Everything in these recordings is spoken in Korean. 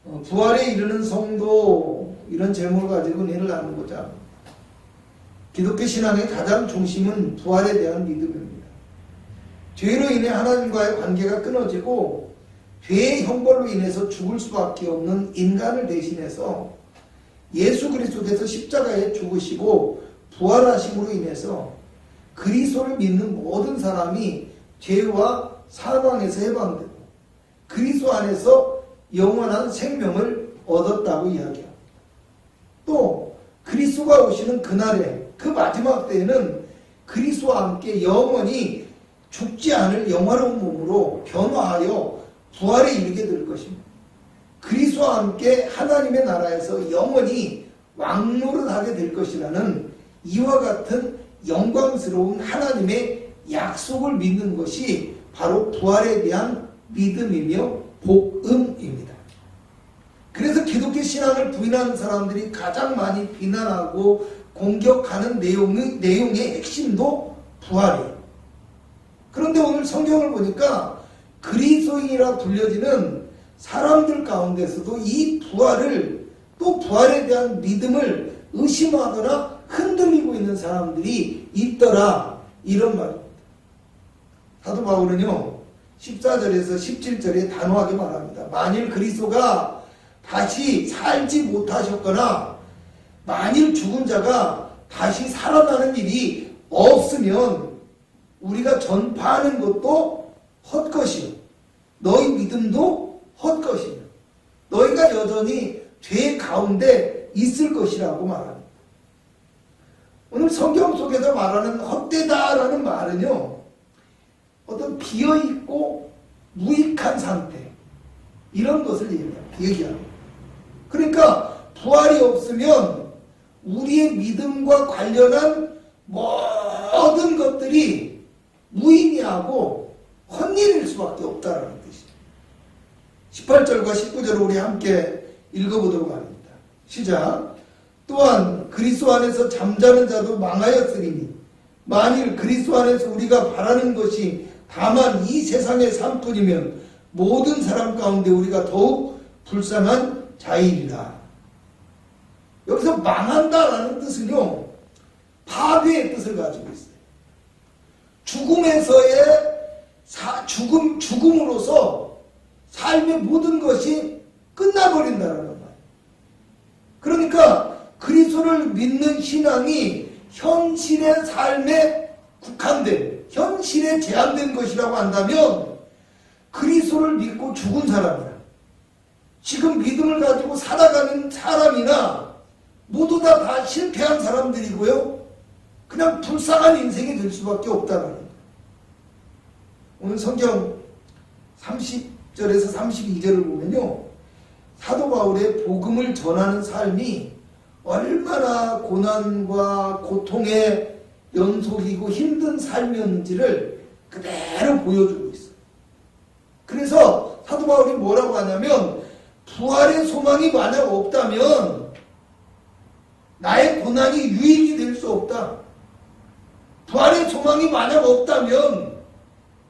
부활에 이르는 성도, 이런 제목을 가지고 은혜를 나누고자 합니다. 기독교 신앙의 가장 중심은 부활에 대한 믿음입니다. 죄로 인해 하나님과의 관계가 끊어지고 죄의 형벌로 인해서 죽을 수밖에 없는 인간을 대신해서 예수 그리스도께서 십자가에 죽으시고 부활하심으로 인해서 그리스도를 믿는 모든 사람이 죄와 사망에서 해방되고 그리스도 안에서 영원한 생명을 얻었다고 이야기합니다. 또 그리스도가 오시는 그날에, 그 마지막 때에는 그리스도와 함께 영원히 죽지 않을 영화로운 몸으로 변화하여 부활에 이르게 될 것입니다. 그리스도와 함께 하나님의 나라에서 영원히 왕노릇하게 될 것이라는 이와 같은 영광스러운 하나님의 약속을 믿는 것이 바로 부활에 대한 믿음이며 복음입니다. 그래서 기독교 신앙을 부인하는 사람들이 가장 많이 비난하고 공격하는 내용의 핵심도 부활이에요. 그런데 오늘 성경을 보니까 그리스도인이라 불려지는 사람들 가운데서도 이 부활을, 또 부활에 대한 믿음을 의심하거나 흔들리고 있는 사람들이 있더라, 이런 말입니다. 사도 바울은요 14절에서 17절에 단호하게 말합니다. 만일 그리스도가 다시 살지 못하셨거나 만일 죽은 자가 다시 살아나는 일이 없으면 우리가 전파하는 것도 헛것이요 너희 믿음도 헛것이며 너희가 여전히 죄 가운데 있을 것이라고 말합니다. 오늘 성경 속에서 말하는 헛되다라는 말은요 어떤 비어있고 무익한 상태, 이런 것을 얘기합니다. 그러니까 부활이 없으면 우리의 믿음과 관련한 모든 것들이 무의미하고 헛일일 수밖에 없다는 뜻이에요. 18절과 19절을 우리 함께 읽어보도록 합니다. 시작. 또한 그리스도 안에서 잠자는 자도 망하였으리니 만일 그리스도 안에서 우리가 바라는 것이 다만 이 세상의 삶뿐이면 모든 사람 가운데 우리가 더욱 불쌍한 자이리라. 여기서 망한다라는 뜻은요 파괴의 뜻을 가지고 있어요. 죽음으로서 삶의 모든 것이 끝나버린다는 말이에요. 그러니까 그리스도를 믿는 신앙이 현실의 삶에 국한된, 현실에 제한된 것이라고 한다면 그리스도를 믿고 죽은 사람이나 지금 믿음을 가지고 살아가는 사람이나 모두 다 실패한 사람들이고요. 그냥 불쌍한 인생이 될 수밖에 없다는 거예요. 오늘 성경 30절에서 32절을 보면요. 사도 바울의 복음을 전하는 삶이 얼마나 고난과 고통의 연속이고 힘든 삶이었는지를 그대로 보여주고 있어요. 그래서 사도 바울이 뭐라고 하냐면 부활의 소망이 만약 없다면 나의 고난이 유익이 될 수 없다. 부활의 소망이 만약 없다면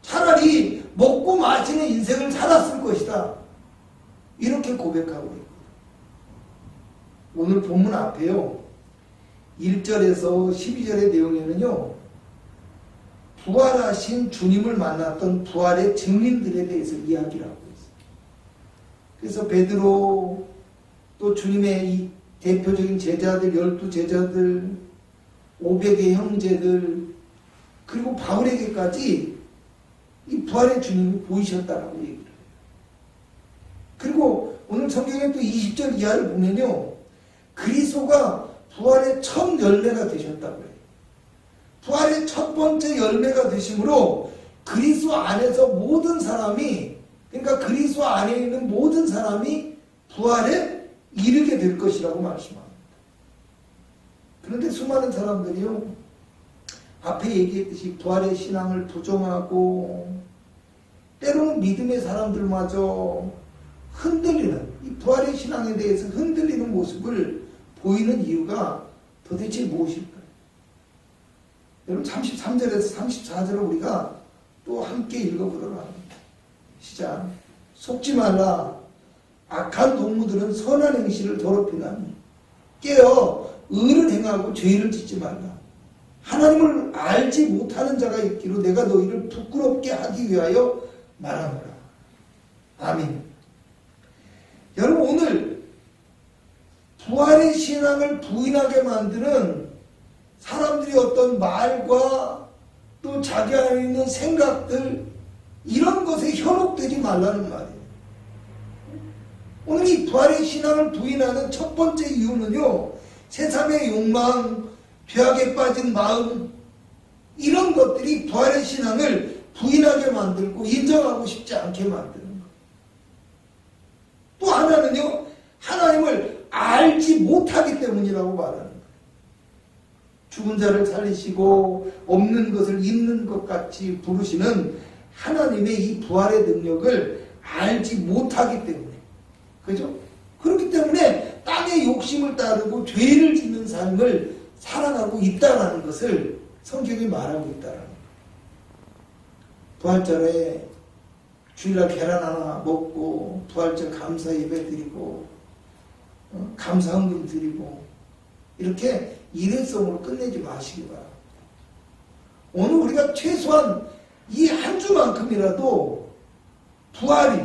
차라리 먹고 마시는 인생을 살았을 것이다. 이렇게 고백하고 있고 오늘 본문 앞에요 1절에서 12절의 내용에는요 부활하신 주님을 만났던 부활의 증인들에 대해서 이야기를 하고 있어요. 그래서 베드로 또 주님의 이 대표적인 제자들 12제자들 500의 형제들 그리고 바울에게까지 이 부활의 주님이 보이셨다라고 얘기를 해요. 그리고 오늘 성경에 또 20절 이하를 보면요 그리스도가 부활의 첫 열매가 되셨다고 해요. 부활의 첫 번째 열매가 되심으로 그리스도 안에서 모든 사람이 그러니까 그리스도 안에 있는 모든 사람이 부활에 이르게 될 것이라고 말씀합니다. 그런데 수많은 사람들이요 앞에 얘기했듯이 부활의 신앙을 부정하고 때로는 믿음의 사람들마저 흔들리는 이 부활의 신앙에 대해서 흔들리는 모습을 보이는 이유가 도대체 무엇일까요? 여러분 33절에서 34절을 우리가 또 함께 읽어보도록 합니다. 시작. 속지 말라. 악한 동무들은 선한 행실을 더럽히나니 깨어 의를 행하고 죄를 짓지 말라. 하나님을 알지 못하는 자가 있기로 내가 너희를 부끄럽게 하기 위하여 말하노라. 아멘. 여러분, 오늘 부활의 신앙을 부인하게 만드는 사람들이 어떤 말과 또 자기 안에 있는 생각들, 이런 것에 현혹되지 말라는 말이에요. 오늘 이 부활의 신앙을 부인하는 첫 번째 이유는요, 세상의 욕망, 죄악에 빠진 마음, 이런 것들이 부활의 신앙을 부인하게 만들고 인정하고 싶지 않게 만드는 거예요. 또 하나는요, 하나님을 알지 못하기 때문이라고 말하는 거예요. 죽은 자를 살리시고 없는 것을 있는 것 같이 부르시는 하나님의 이 부활의 능력을 알지 못하기 때문에, 그죠? 그렇기 때문에 땅의 욕심을 따르고 죄를 짓는 삶을 살아가고 있다는 것을 성경이 말하고 있다는 거예요. 부활절에 주일날 계란 하나 먹고 부활절 감사 예배 드리고 감사 헌금 드리고 이렇게 일회성으로 끝내지 마시기 바랍니다. 오늘 우리가 최소한 이 한 주만큼이라도 부활이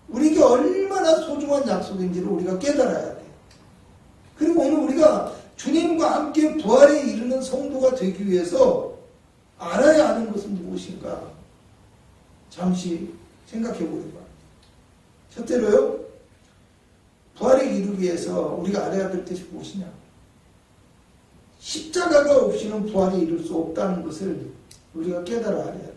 우리에게 얼마나 소중한 약속인지를 우리가 깨달아야 돼요. 그리고 오늘 우리가 주님과 함께 부활에 이르는 성도가 되기 위해서 알아야 하는 것은 무엇인가? 잠시 생각해 보기 바랍니다. 첫째로요, 부활에 이르기 위해서 우리가 알아야 될 것이 무엇이냐? 십자가가 없이는 부활에 이룰 수 없다는 것을 우리가 깨달아 알아야 돼요.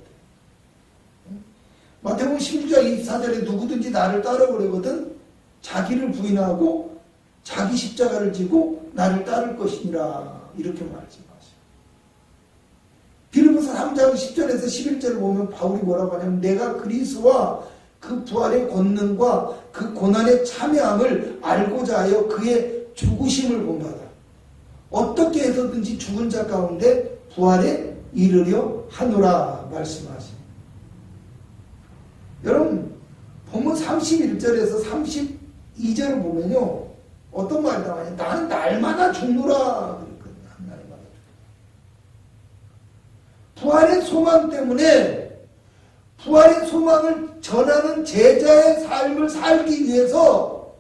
마태복음 16장 24절에 누구든지 나를 따르거든 자기를 부인하고 자기 십자가를 지고 나를 따를 것이니라, 이렇게 말씀하세요. 빌립보서 3장 10절에서 11절을 보면 바울이 뭐라고 하냐면 내가 그리스도와 그 부활의 권능과 그 고난의 참여함을 알고자 하여 그의 죽으심을 본받아 어떻게 해서든지 죽은 자 가운데 부활에 이르려 하노라 말씀하십니다. 여러분, 본문 31절에서 32절을 보면요, 어떤 말이 나와요? 나는 날마다 죽노라 그랬거든요. 날마다. 부활의 소망 때문에 부활의 소망을 전하는 제자의 삶을 살기 위해서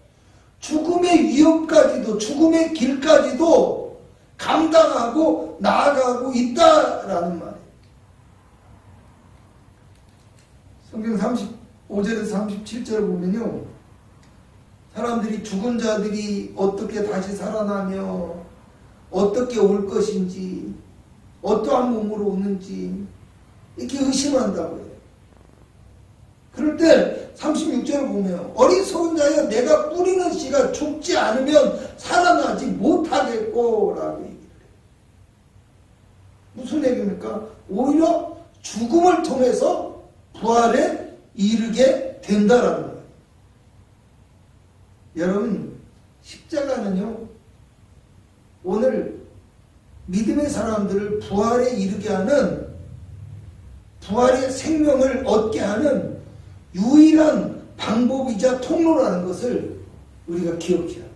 죽음의 위협까지도, 죽음의 길까지도 감당하고 나아가고 있다라는 말이에요. 성경 35절에서 37절을 보면요, 사람들이 죽은 자들이 어떻게 다시 살아나며 어떻게 올 것인지, 어떠한 몸으로 오는지 이렇게 의심한다고 해요. 그럴 때 36절을 보면 어리석은 자여 내가 뿌리는 씨가 죽지 않으면 살아나지 못하겠고 라고 얘기를 해요. 무슨 얘기입니까? 오히려 죽음을 통해서 부활에 이르게 된다라는 거예요. 여러분, 십자가는요, 오늘 믿음의 사람들을 부활에 이르게 하는, 부활의 생명을 얻게 하는 유일한 방법이자 통로라는 것을 우리가 기억해야 돼요.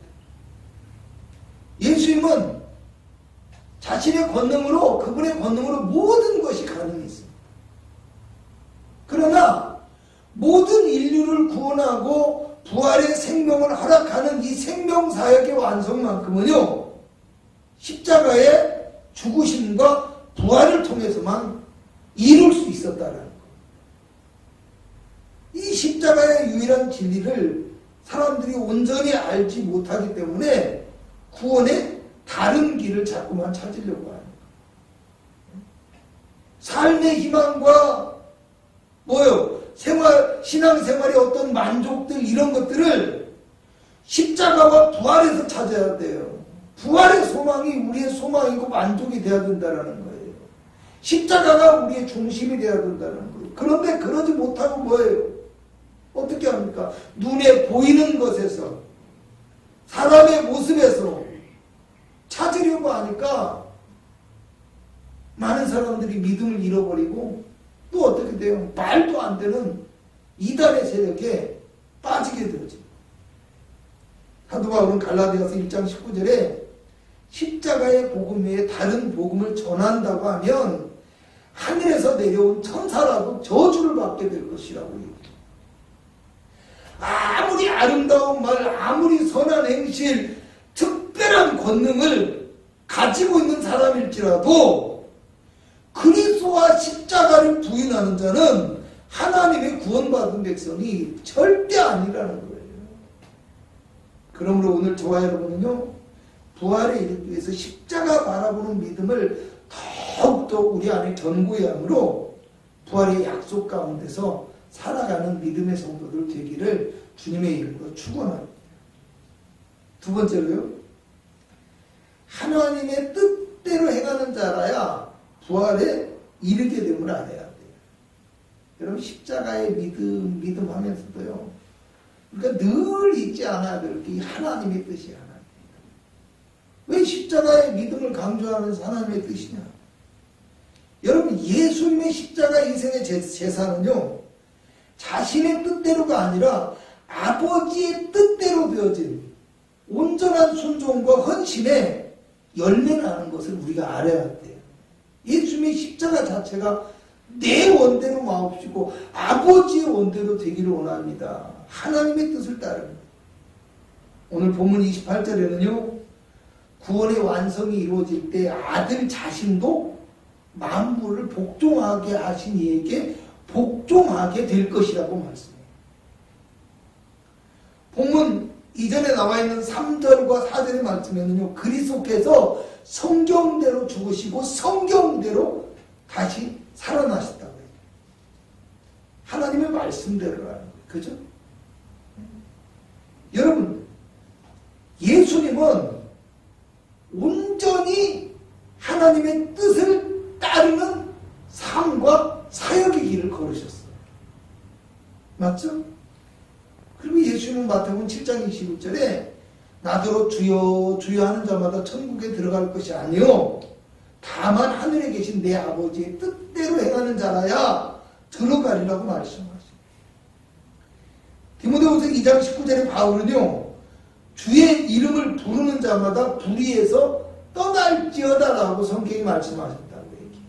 예수님은 자신의 권능으로, 그분의 권능으로 모든 것이 가능했습니다. 그러나 모든 인류를 구원하고 부활의 생명을 허락하는 이 생명사역의 완성만큼은요, 십자가의 죽으심과 부활을 통해서만 이룰 수 있었다는 거예요. 이 십자가의 유일한 진리를 사람들이 온전히 알지 못하기 때문에 구원의 다른 길을 자꾸만 찾으려고 하는 거예요. 삶의 희망과 신앙생활의 어떤 만족들, 이런 것들을 십자가와 부활에서 찾아야 돼요. 부활의 소망이 우리의 소망이고 만족이 되어야 된다는 거예요. 십자가가 우리의 중심이 되어야 된다는 거예요. 그런데 그러지 못하고 뭐예요? 어떻게 합니까? 눈에 보이는 것에서, 사람의 모습에서 찾으려고 하니까 많은 사람들이 믿음을 잃어버리고 또 어떻게 돼요? 말도 안 되는 이단의 세력에 빠지게 되죠. 바울은 갈라디아서 1장 19절에 십자가의 복음 외에 다른 복음을 전한다고 하면 하늘에서 내려온 천사라도 저주를 받게 될 것이라고 얘기해요. 아무리 아름다운 말, 아무리 선한 행실, 특별한 권능을 가지고 있는 사람일지라도 그리스도와 십자가를 부인하는 자는 하나님의 구원받은 백성이 절대 아니라는 거예요. 그러므로 오늘 저와 여러분은요, 부활에 이르기 위해서 십자가 바라보는 믿음을 더욱더 우리 안에 견고히 함으로 부활의 약속 가운데서 살아가는 믿음의 성도들 되기를 주님의 이름으로 축원합니다. 두 번째로요, 하나님의 뜻대로 행하는 자라야 부활에 이르게 됨을 알아야 돼요. 여러분, 십자가의 믿음 하면서도요, 그러니까 늘 잊지 않아야 될 게 하나님의 뜻이 하나님. 왜 십자가의 믿음을 강조하면서 하나님의 뜻이냐? 여러분, 예수님의 십자가 인생의 제사는요, 자신의 뜻대로가 아니라 아버지의 뜻대로 되어진 온전한 순종과 헌신에 열매나는 것을 우리가 알아야 돼요. 예수님의 십자가 자체가 내 원대로 마옵시고 아버지의 원대로 되기를 원합니다. 하나님의 뜻을 따릅니다. 오늘 본문 28절에는요, 구원의 완성이 이루어질 때 아들 자신도 만물을 복종하게 하신 이에게 복종하게 될 것이라고 말씀해요. 본문 이전에 나와 있는 3절과 4절의 말씀에는요, 그리스도께서 성경대로 죽으시고 성경대로 다시 살아나셨다고 해요. 하나님의 말씀대로라는 거예요. 그죠? 여러분, 예수님은 온전히 하나님의 뜻을 따르는 삶과 사역의 길을 걸으셨어요. 맞죠? 그리고 예수님은 마태복음 7장 21절에 나더러 주여 주여 하는 자마다 천국에 들어갈 것이 아니요 다만 하늘에 계신 내 아버지의 뜻대로 행하는 자라야 들어가리라고 말씀하십니다. 디모데후서 2장 19절에 바울은요, 주의 이름을 부르는 자마다 불의에서 떠날지어다라고 성경이 말씀하셨다고 얘기해요.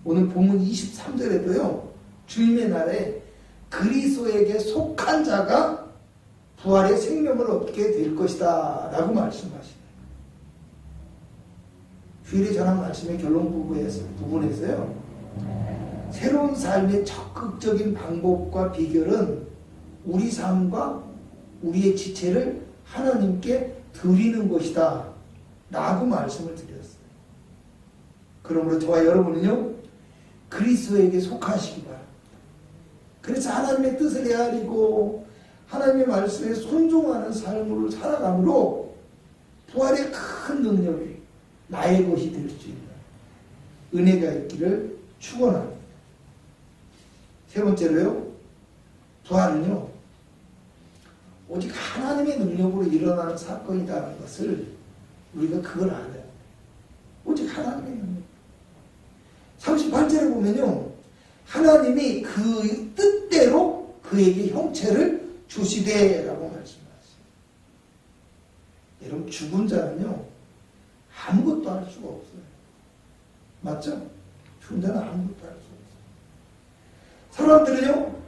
오늘 본문 23절에도요, 주님의 날에 그리스도에게 속한 자가 부활의 생명을 얻게 될 것이다 라고 말씀하시네요. 주일에 전한 말씀의 결론 부분에서요, 새로운 삶의 적극적인 방법과 비결은 우리 삶과 우리의 지체를 하나님께 드리는 것이다 라고 말씀을 드렸어요. 그러므로 저와 여러분은요, 그리스도에게 속하시기 바랍니다. 그래서 하나님의 뜻을 헤아리고 하나님의 말씀에 순종하는 삶을 살아감으로 부활의 큰 능력이 나의 것이 될 수 있는 은혜가 있기를 축원합니다. 세 번째로요, 부활은요, 오직 하나님의 능력으로 일어나는 사건이라는 것을 우리가 그걸 알아야 돼요. 오직 하나님의 능력. 38절에 보면요, 하나님이 그 뜻대로 그에게 형체를 주시되라고 말씀하세요. 여러분, 죽은 자는요, 아무것도 할 수가 없어요. 맞죠? 죽은 자는 아무것도 할 수가 없어요. 사람들은요,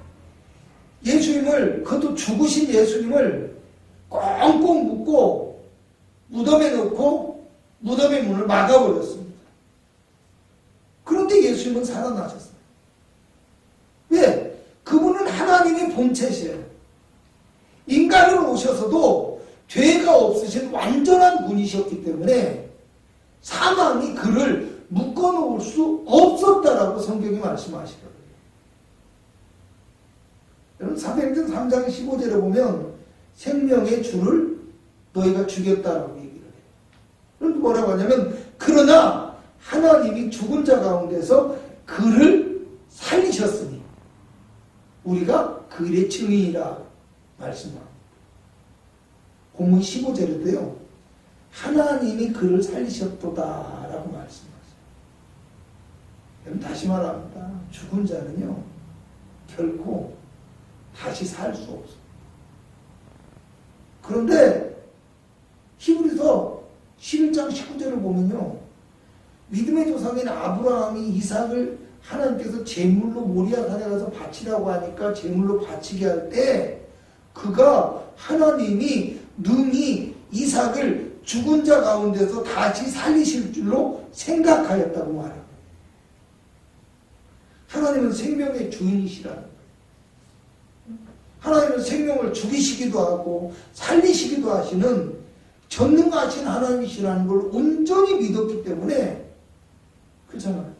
예수님을, 그것도 죽으신 예수님을 꽁꽁 묶고 무덤에 넣고 무덤의 문을 막아버렸습니다. 그런데 예수님은 살아나셨어요. 왜? 그분은 하나님의 본체시에요. 인간으로 오셔서도 죄가 없으신 완전한 분이셨기 때문에 사망이 그를 묶어놓을 수 없었다라고 성경이 말씀하시거든요. 여러분, 사도행전 3장 15절에 보면 생명의 주를 너희가 죽였다라고 얘기를 해요. 그럼 뭐라고 하냐면, 그러나 하나님이 죽은 자 가운데서 그를 살리셨으니 우리가 그 일의 증인이라 말씀합니다. 본문 15절에도요, 하나님이 그를 살리셨도다라고 말씀하세요. 여러분, 다시 말합니다. 죽은 자는요, 결코 다시 살 수 없어요. 그런데 히브리서 11장 19절을 보면요. 믿음의 조상인 아브라함이 이삭을 하나님께서 제물로 모리아 산에 가서 바치라고 하니까 제물로 바치게 할 때 그가 하나님이 능히 이삭을 죽은 자 가운데서 다시 살리실 줄로 생각하였다고 말합니다. 하나님은 생명의 주인이시라는 거예요. 하나님은 생명을 죽이시기도 하고 살리시기도 하시는 전능하신 하나님이시라는 걸 온전히 믿었기 때문에 그렇잖아요.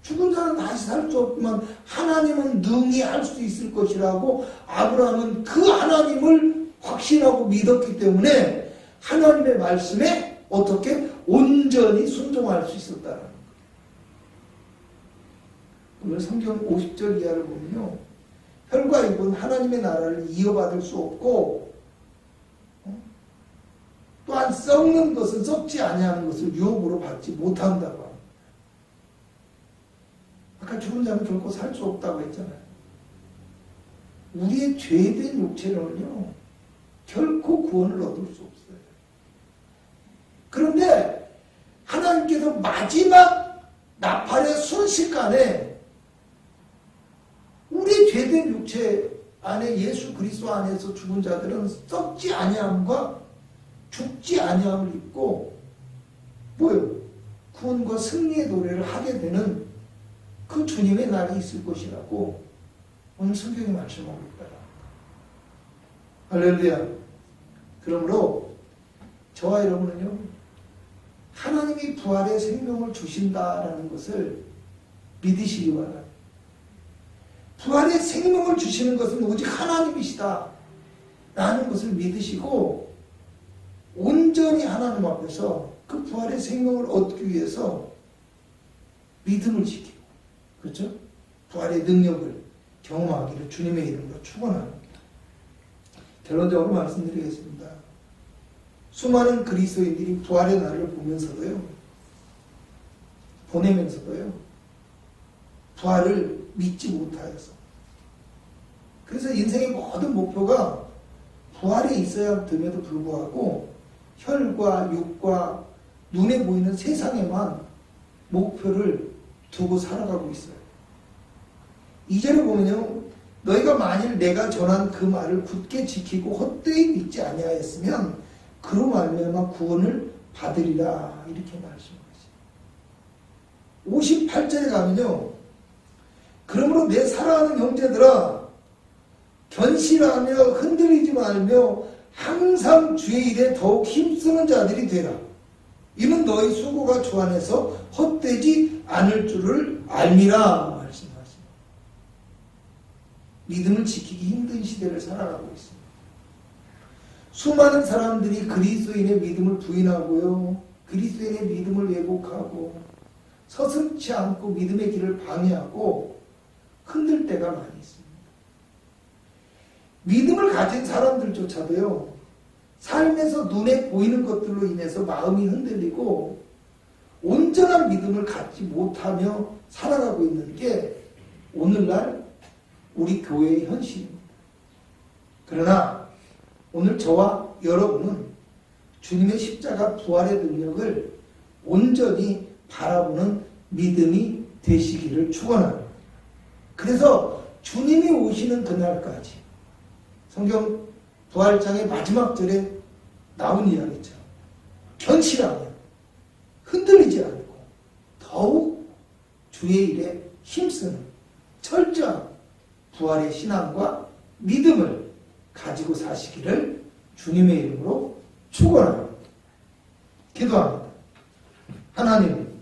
죽은 자는 다시 살 수 없지만 하나님은 능히 할 수 있을 것이라고 아브라함은 그 하나님을 확신하고 믿었기 때문에 하나님의 말씀에 어떻게 온전히 순종할 수 있었다는 거예요. 오늘 성경 50절 이하를 보면요. 혈과 육은 하나님의 나라를 이어받을 수 없고 또한 썩는 것은 썩지 아니하는 것을 유업으로 받지 못한다고 합니다. 아까 죽은 자는 결코 살 수 없다고 했잖아요. 우리의 죄된 육체로는요. 결코 구원을 얻을 수 없어요. 그런데 하나님께서 마지막 나팔의 순식간에 우리 죄된 육체 안에 예수 그리스도 안에서 죽은 자들은 썩지 아니함과 죽지 아니함을 입고 뭐요? 구원과 승리의 노래를 하게 되는 그 주님의 날이 있을 것이라고 오늘 성경이 말씀하고 있다. 할렐루야. 그러므로 저와 여러분은요. 하나님이 부활의 생명을 주신다라는 것을 믿으시기 바랍니다. 부활의 생명을 주시는 것은 오직 하나님이시다 라는 것을 믿으시고 온전히 하나님 앞에서 그 부활의 생명을 얻기 위해서 믿음을 지키고 그렇죠? 부활의 능력을 경험하기를 주님의 이름으로 축원합니다. 결론적으로 말씀드리겠습니다. 수많은 그리스도인들이 부활의 날을 보내면서도요 부활을 믿지 못하여서 그래서 인생의 모든 목표가 부활에 있어야 됨에도 불구하고 혈과 육과 눈에 보이는 세상에만 목표를 두고 살아가고 있어요. 2절에 보면요. 너희가 만일 내가 전한 그 말을 굳게 지키고 헛되이 믿지 아니하였으면 그로 말미암아 구원을 받으리라 이렇게 말씀하시죠. 58절에 가면요. 그러므로 내 사랑하는 형제들아 견실하며 흔들리지 말며 항상 주의 일에 더욱 힘쓰는 자들이 되라. 이는 너희 수고가 주 안에서 헛되지 않을 줄을 알미라 말씀하십니다. 믿음을 지키기 힘든 시대를 살아가고 있습니다. 수많은 사람들이 그리스도인의 믿음을 부인하고요. 그리스도인의 믿음을 왜곡하고 서슴지 않고 믿음의 길을 방해하고 흔들 때가 많이 있습니다. 믿음을 가진 사람들조차도요. 삶에서 눈에 보이는 것들로 인해서 마음이 흔들리고 온전한 믿음을 갖지 못하며 살아가고 있는 게 오늘날 우리 교회의 현실입니다. 그러나 오늘 저와 여러분은 주님의 십자가 부활의 능력을 온전히 바라보는 믿음이 되시기를 축원합니다. 그래서 주님이 오시는 그날까지 성경 부활장의 마지막 절에 나온 이야기처럼 견실하며 흔들리지 않고 더욱 주의 일에 힘쓰는 철저한 부활의 신앙과 믿음을 가지고 사시기를 주님의 이름으로 축원합니다. 기도합니다. 하나님